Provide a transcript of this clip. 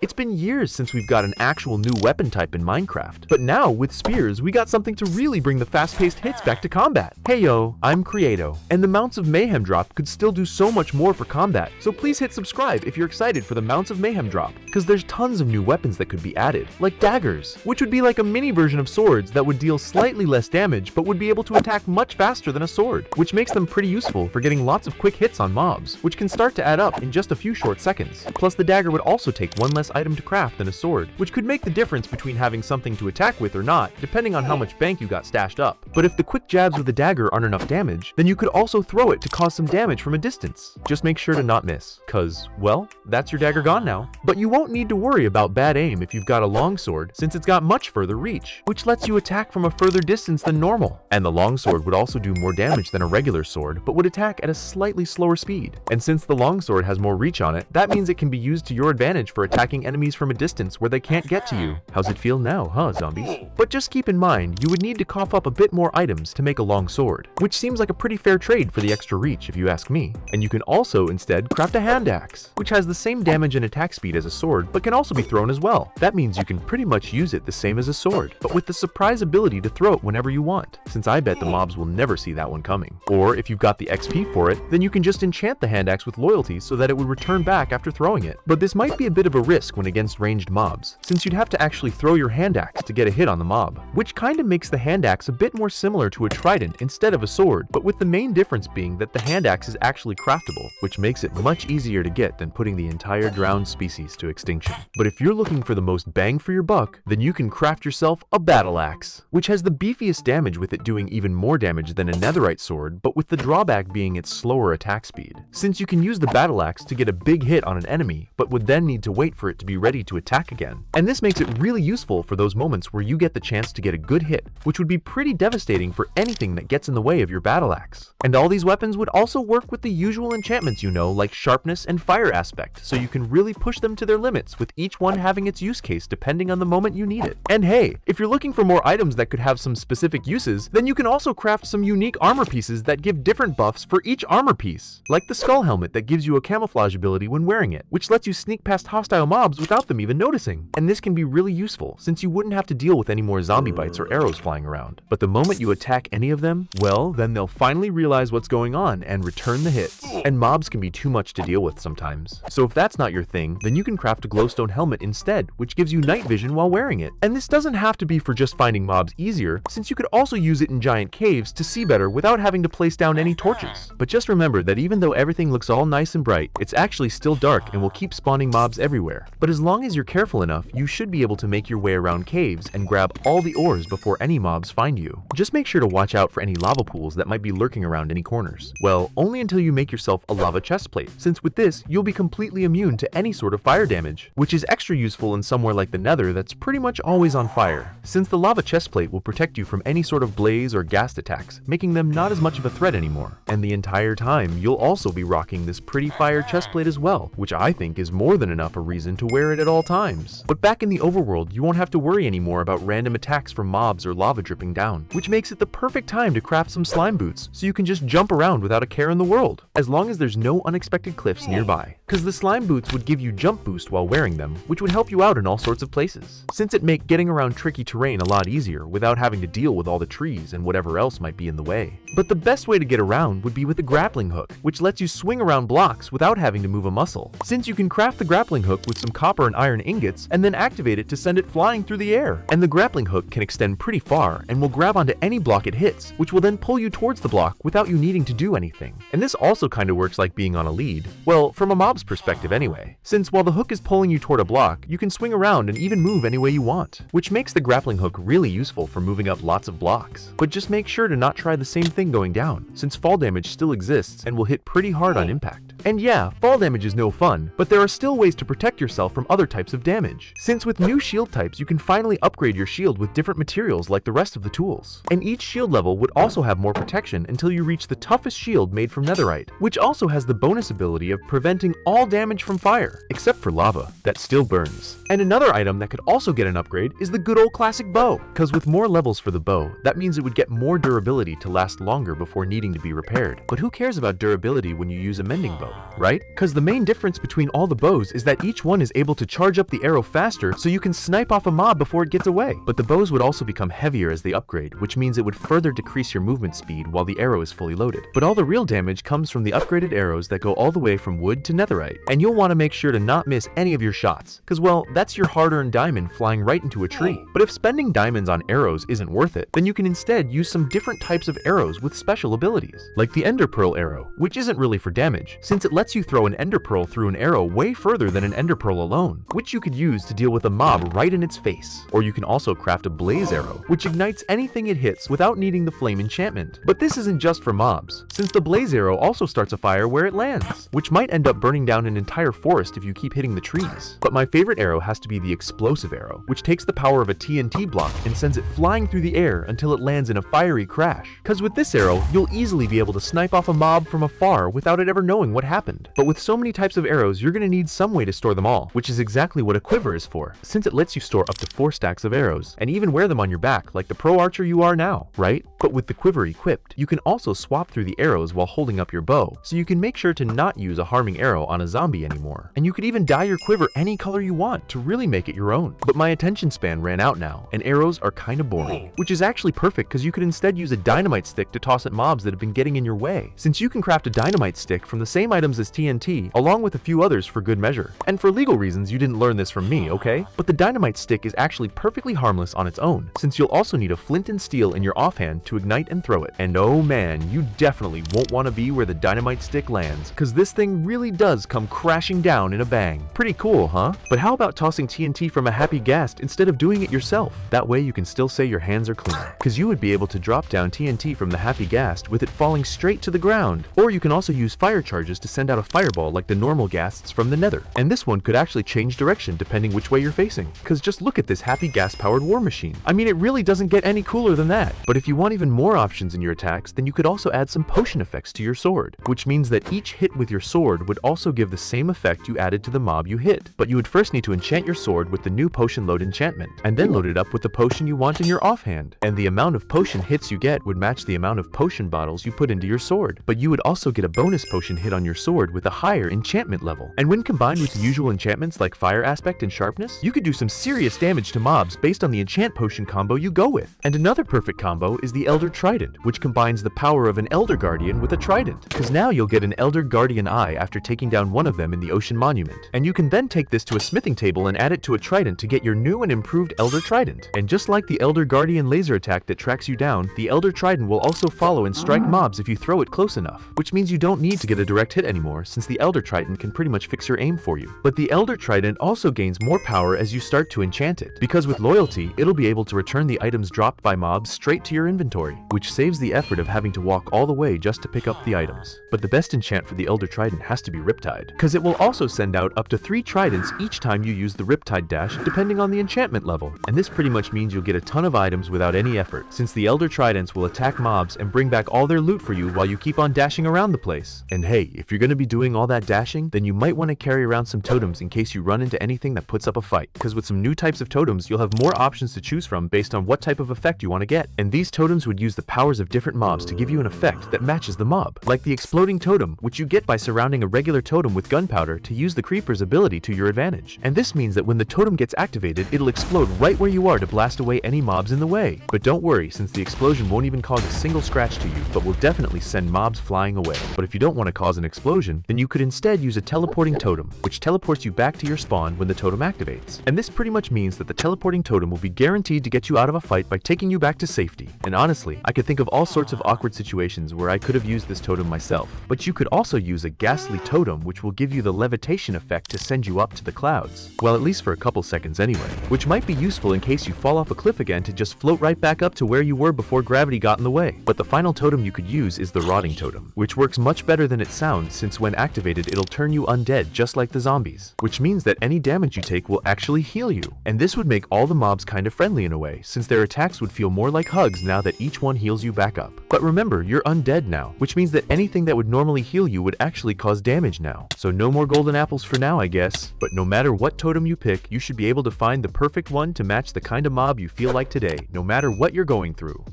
It's been years since we've got an actual new weapon type in Minecraft, but now with spears, we got something to really bring the fast-paced hits back to combat. Hey yo, I'm Creato, and the Mounts of Mayhem drop could still do so much more for combat, so please hit subscribe if you're excited for the Mounts of Mayhem drop, because there's tons of new weapons that could be added, like daggers, which would be like a mini version of swords that would deal slightly less damage but would be able to attack much faster than a sword, which makes them pretty useful for getting lots of quick hits on mobs, which can start to add up in just a few short seconds. Plus the dagger would also take one less item to craft than a sword, which could make the difference between having something to attack with or not, depending on how much bank you got stashed up. But if the quick jabs with the dagger aren't enough damage, then you could also throw it to cause some damage from a distance. Just make sure to not miss, cause, well, that's your dagger gone now. But you won't need to worry about bad aim if you've got a longsword, since it's got much further reach, which lets you attack from a further distance than normal. And the longsword would also do more damage than a regular sword, but would attack at a slightly slower speed. And since the longsword has more reach on it, that means it can be used to your advantage for attacking enemies from a distance where they can't get to you. How's it feel now, huh, zombies? But just keep in mind, you would need to cough up a bit more items to make a long sword, which seems like a pretty fair trade for the extra reach if you ask me. And you can also instead craft a hand axe, which has the same damage and attack speed as a sword, but can also be thrown as well. That means you can pretty much use it the same as a sword, but with the surprise ability to throw it whenever you want, since I bet the mobs will never see that one coming. Or if you've got the XP for it, then you can just enchant the hand axe with loyalty so that it would return back after throwing it. But this might be a bit of a risk when against ranged mobs, since you'd have to actually throw your hand axe to get a hit on the mob, which kinda makes the hand axe a bit more similar to a trident instead of a sword, but with the main difference being that the hand axe is actually craftable, which makes it much easier to get than putting the entire drowned species to extinction. But if you're looking for the most bang for your buck, then you can craft yourself a battle axe, which has the beefiest damage with it doing even more damage than a netherite sword, but with the drawback being its slower attack speed. Since you can use the battle axe to get a big hit on an enemy, but would then need to wait for it to be ready to attack again. And this makes it really useful for those moments where you get the chance to get a good hit, which would be pretty devastating for anything that gets in the way of your battle axe. And all these weapons would also work with the usual enchantments you know, like sharpness and fire aspect, so you can really push them to their limits, with each one having its use case depending on the moment you need it. And hey, if you're looking for more items that could have some specific uses, then you can also craft some unique armor pieces that give different buffs for each armor piece, like the skull helmet that gives you a camouflage ability when wearing it, which lets you sneak past hostile mobs without them even noticing. And this can be really useful, since you wouldn't have to deal with any more zombie bites or arrows flying around. But the moment you attack any of them, well, then they'll finally realize what's going on and return the hits. And mobs can be too much to deal with sometimes. So if that's not your thing, then you can craft a glowstone helmet instead, which gives you night vision while wearing it. And this doesn't have to be for just finding mobs easier, since you could also use it in giant caves to see better without having to place down any torches. But just remember that even though everything looks all nice and bright, it's actually still dark and will keep spawning mobs everywhere. But as long as you're careful enough, you should be able to make your way around caves and grab all the ores before any mobs find you. Just make sure to watch out for any lava pools that might be lurking around any corners. Well, only until you make yourself a lava chestplate, since with this, you'll be completely immune to any sort of fire damage, which is extra useful in somewhere like the Nether that's pretty much always on fire, since the lava chestplate will protect you from any sort of blaze or ghast attacks, making them not as much of a threat anymore. And the entire time, you'll also be rocking this pretty fire chestplate as well, which I think is more than enough a reason to wear it at all times. But back in the overworld, you won't have to worry anymore about random attacks from mobs or lava dripping down, which makes it the perfect time to craft some slime boots, so you can just jump around without a care in the world, as long as there's no unexpected cliffs nearby. Cause the slime boots would give you jump boost while wearing them, which would help you out in all sorts of places, since it make getting around tricky terrain a lot easier without having to deal with all the trees and whatever else might be in the way. But the best way to get around would be with a grappling hook, which lets you swing around blocks without having to move a muscle, since you can craft the grappling hook with some copper and iron ingots and then activate it to send it flying through the air. And the grappling hook can extend pretty far and will grab onto any block it hits, which will then pull you towards the block without you needing to do anything. And this also kind of works like being on a lead, well, from a mob's perspective anyway, since while the hook is pulling you toward a block, you can swing around and even move any way you want, which makes the grappling hook really useful for moving up lots of blocks. But just make sure to not try the same thing going down, since fall damage still exists and will hit pretty hard on impact. And yeah, fall damage is no fun, but there are still ways to protect yourself from other types of damage, since with new shield types you can finally upgrade your shield with different materials like the rest of the tools. And each shield level would also have more protection until you reach the toughest shield made from netherite, which also has the bonus ability of preventing all damage from fire, except for lava, that still burns. And another item that could also get an upgrade is the good old classic bow, cause with more levels for the bow, that means it would get more durability to last longer before needing to be repaired. But who cares about durability when you use a mending bow? right? Because the main difference between all the bows is that each one is able to charge up the arrow faster so you can snipe off a mob before it gets away. But the bows would also become heavier as they upgrade, which means it would further decrease your movement speed while the arrow is fully loaded. But all the real damage comes from the upgraded arrows that go all the way from wood to netherite. And you'll want to make sure to not miss any of your shots, because well, that's your hard-earned diamond flying right into a tree. But if spending diamonds on arrows isn't worth it, then you can instead use some different types of arrows with special abilities, like the ender pearl arrow, which isn't really for damage, since it lets you throw an ender pearl through an arrow way further than an ender pearl alone, which you could use to deal with a mob right in its face. Or you can also craft a blaze arrow, which ignites anything it hits without needing the flame enchantment. But this isn't just for mobs, since the blaze arrow also starts a fire where it lands, which might end up burning down an entire forest if you keep hitting the trees. But my favorite arrow has to be the explosive arrow, which takes the power of a TNT block and sends it flying through the air until it lands in a fiery crash. Cause with this arrow, you'll easily be able to snipe off a mob from afar without it ever knowing what happened. But with so many types of arrows, you're gonna need some way to store them all, which is exactly what a quiver is for, since it lets you store up to 4 stacks of arrows, and even wear them on your back like the pro archer you are now, right? But with the quiver equipped, you can also swap through the arrows while holding up your bow, so you can make sure to not use a harming arrow on a zombie anymore. And you could even dye your quiver any color you want to really make it your own. But my attention span ran out now, and arrows are kinda boring, which is actually perfect because you could instead use a dynamite stick to toss at mobs that have been getting in your way, since you can craft a dynamite stick from the same items as TNT, along with a few others for good measure. And for legal reasons, you didn't learn this from me, okay? But the dynamite stick is actually perfectly harmless on its own, since you'll also need a flint and steel in your offhand to ignite and throw it. And oh man, you definitely won't want to be where the dynamite stick lands, because this thing really does come crashing down in a bang. Pretty cool, huh? But how about tossing TNT from a happy ghast instead of doing it yourself? That way you can still say your hands are clean, because you would be able to drop down TNT from the happy ghast with it falling straight to the ground. Or you can also use fire charges to send out a fireball like the normal ghasts from the nether. And this one could actually change direction depending which way you're facing, because just look at this happy gas-powered war machine. I mean, it really doesn't get any cooler than that. But if you want even more options in your attacks, then you could also add some potion effects to your sword, which means that each hit with your sword would also give the same effect you added to the mob you hit. But you would first need to enchant your sword with the new potion load enchantment, and then load it up with the potion you want in your offhand. And the amount of potion hits you get would match the amount of potion bottles you put into your sword. But you would also get a bonus potion hit on your sword with a higher enchantment level. And when combined with the usual enchantments like fire aspect and sharpness, you could do some serious damage to mobs based on the enchant potion combo you go with. And another perfect combo is the Elder Trident, which combines the power of an Elder Guardian with a trident, because now you'll get an Elder Guardian eye after taking down one of them in the Ocean Monument. And you can then take this to a smithing table and add it to a trident to get your new and improved Elder Trident. And just like the Elder Guardian laser attack that tracks you down, the Elder Trident will also follow and strike mobs if you throw it close enough, which means you don't need to get a direct hit anymore, since the Elder Trident can pretty much fix your aim for you. But the Elder Trident also gains more power as you start to enchant it, because with loyalty, it'll be able to return the items dropped by mobs straight to your inventory, which saves the effort of having to walk all the way just to pick up the items. But the best enchant for the Elder Trident has to be Riptide, because it will also send out up to 3 tridents each time you use the Riptide dash, depending on the enchantment level. And this pretty much means you'll get a ton of items without any effort, since the Elder Tridents will attack mobs and bring back all their loot for you while you keep on dashing around the place. And hey, if you're going to be doing all that dashing, then you might want to carry around some totems in case you run into anything that puts up a fight, because with some new types of totems, you'll have more options to choose from based on what type of effect you want to get. And these totems would use the powers of different mobs to give you an effect that matches the mob, like the Exploding Totem, which you get by surrounding a regular totem with gunpowder to use the creeper's ability to your advantage. And this means that when the totem gets activated, it'll explode right where you are to blast away any mobs in the way. But don't worry, since the explosion won't even cause a single scratch to you, but will definitely send mobs flying away. But if you don't want to cause an explosion, then you could instead use a teleporting totem, which teleports you back to your spawn when the totem activates. And this pretty much means that the teleporting totem will be guaranteed to get you out of a fight by taking you back to safety. And honestly, I could think of all sorts of awkward situations where I could have used this totem myself. But you could also use a ghastly totem, which will give you the levitation effect to send you up to the clouds. Well, at least for a couple seconds anyway, which might be useful in case you fall off a cliff again to just float right back up to where you were before gravity got in the way. But the final totem you could use is the Rotting Totem, which works much better than it sounds, since when activated it'll turn you undead just like the zombies, which means that any damage you take will actually heal you. And this would make all the mobs kind of friendly in a way, since their attacks would feel more like hugs now that each one heals you back up. But remember, you're undead now, which means that anything that would normally heal you would actually cause damage now. So no more golden apples for now, I guess. But no matter what totem you pick, you should be able to find the perfect one to match the kind of mob you feel like today, no matter what you're going through.